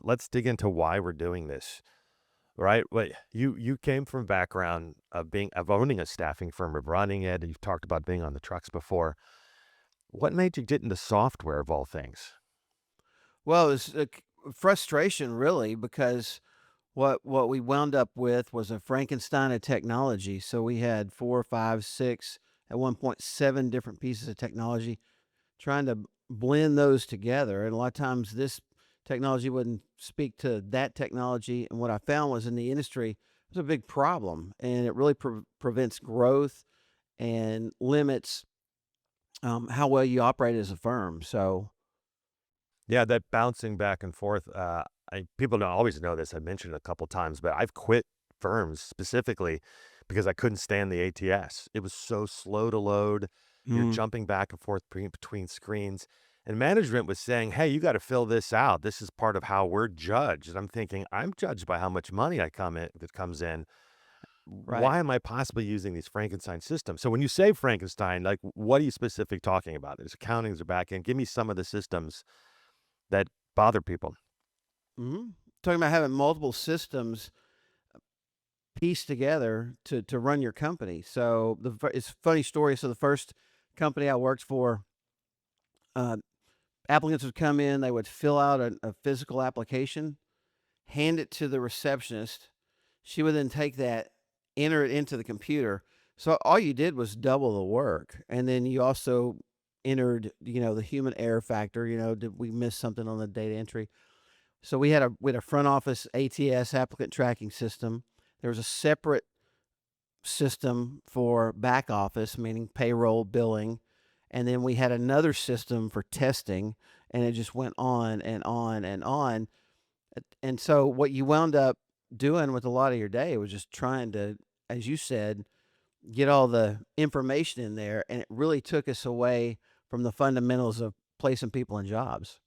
let's dig into why we're doing this, right? What you came from background of owning a staffing firm, of running it, and you've talked about being on the trucks before. What made you get into software of all things? Well, it's frustration really because what we wound up with was a Frankenstein of technology. So we had 4, 5, 6, at one point 7 different pieces of technology trying to blend those together. And a lot of times this technology wouldn't speak to that technology. And what I found was in the industry, it was a big problem and it really prevents growth and limits how well you operate as a firm. So, Yeah, that bouncing back and forth. People don't always know this. I mentioned it a couple times, but I've quit firms specifically because I couldn't stand the ATS. It was so slow to load. You're mhm, jumping back and forth between screens. And management was saying, hey, you got to fill this out. This is part of how we're judged. And I'm thinking, I'm judged by how much money I come in that comes in. right. Why am I possibly using these Frankenstein systems? So when you say Frankenstein, like what are you specific talking about? Is accounting, is back end? Give me some of the systems that bother people. Talking about having multiple systems pieced together to run your company. So it's a funny story. So the first company I worked for, uh, applicants would come in, they would fill out a physical application, hand it to the receptionist. She would then take that, enter it into the computer. So all you did was double the work, and then you also entered, the human error factor. Did we miss something on the data entry? So we had a front office ATS, applicant tracking system. There was a separate system for back office, meaning payroll, billing, and then we had another system for testing, and it just went on and on and on. And so what you wound up doing with a lot of your day was just trying to, as you said, get all the information in there, and it really took us away from the fundamentals of placing people in jobs.